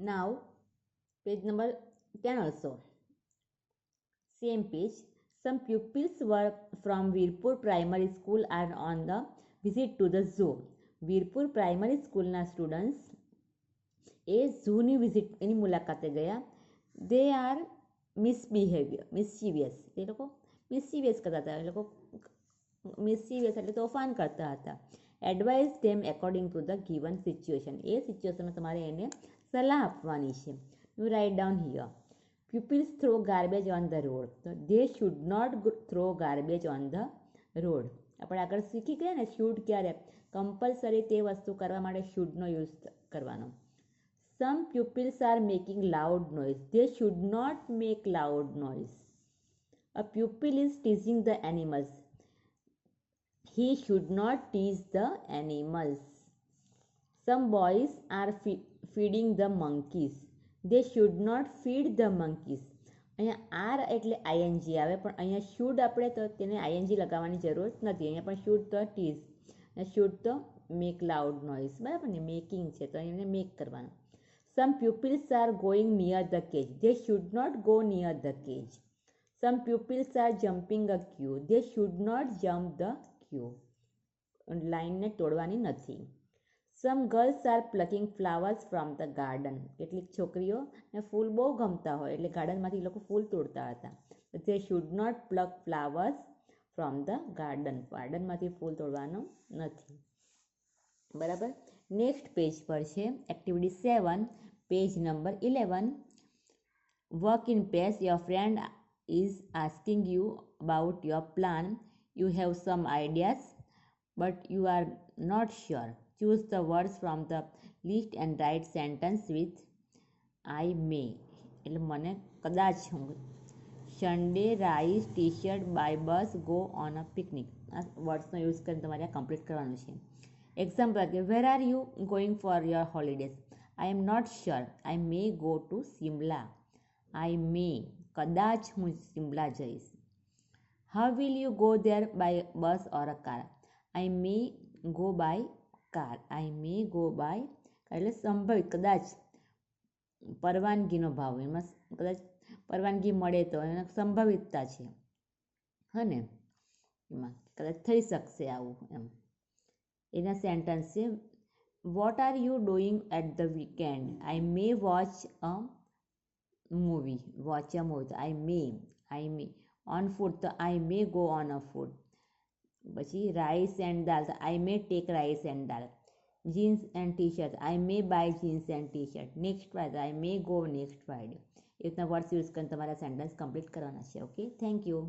Now page number 10 also, same page. Some pupils were from Veerpur Primary School are on the visit to the zoo. Veerpur Primary School na students A ઝૂની visit એની મુલાકાતે ગયા. They are મિસચીવિયસ, એ લોકો મિસચીવિયસ કરતા હતા, એ લોકો મિસચીવિયસ એટલે તોફાન કરતા હતા. Advise them according to the given situation, એ સિચ્યુએશનમાં તમારે એને સલાહ આપવાની છે. You write down here. Pupils throw garbage on the road. So they should not throw garbage on the road. આપણે આગળ શીખી ગયા ને શુડ ક્યારે, કમ્પલસરી તે વસ્તુ કરવા માટે શુડનો યુઝ કરવાનો. Some pupils are making loud noise. They should not make loud noise. A pupil is teasing the animals. He should not tease the animals. Some boys are feeding the monkeys. They should not feed the monkeys. અહીંયા R એટલે ING આવે, પણ અહીંયા should આપણે તો તેને ING લગાવવાની જરૂર નથી. અહીંયા પણ શુડ તો ટીઝ, શુડ તો મેક લાઉડ નોઇઝ, બરાબર ને, મેકિંગ છે તો એને મેક કરવાનું. Some pupils are going near the cage. They should not go near the cage. Some pupils are jumping a queue. They should not jump the queue. લાઇનને તોડવાની નથી. Some girls are plucking flowers from the garden. કેટલીક છોકરીઓને ફૂલ બહુ ગમતા હોય એટલે ગાર્ડનમાંથી એ લોકો ફૂલ તોડતા હતા. They should not pluck flowers from the garden. ગાર્ડનમાંથી ફૂલ તોડવાનું નથી, બરાબર. નેક્સ્ટ પેજ પર છે activity 7, page number 11. Work in pairs. Your friend is asking you about your plan. You have some ideas but you are not sure. Choose the words from the list and write sentence with I may. એટલે મને કદાચ, હું Sunday rice T shirt by bus go on a picnic. આ વર્ડ્સનો use કરીને તમારે આ complete કરવાનું છે. એક્ઝામ્પલ કે where are you going for your holidays. I am not sure. I may go to Simla. I may, કદાચ હું સિમલા જઈશ. How will you go there by bus or a car. I may go by car. I may go by, એટલે સંભવિત, કદાચ પરવાનગીનો ભાવ, એમાં કદાચ પરવાનગી મળે તો એને સંભવિતતા છે, હને, એમાં કદાચ થઈ શકશે આવું એમ. એના સેન્ટેન્સ છે what are you doing at the weekend. I may watch a movie. Watch a movie, I may on food, તો I may go on a food. પછી રાઈસ એન્ડ દાલ, તો I may take rice and dal. Jeans and T shirt, I may buy jeans and T shirt. Next Friday, I may go next Friday. એ રીતના words use કરીને તમારા sentence complete કરવાના છે. Okay, thank you.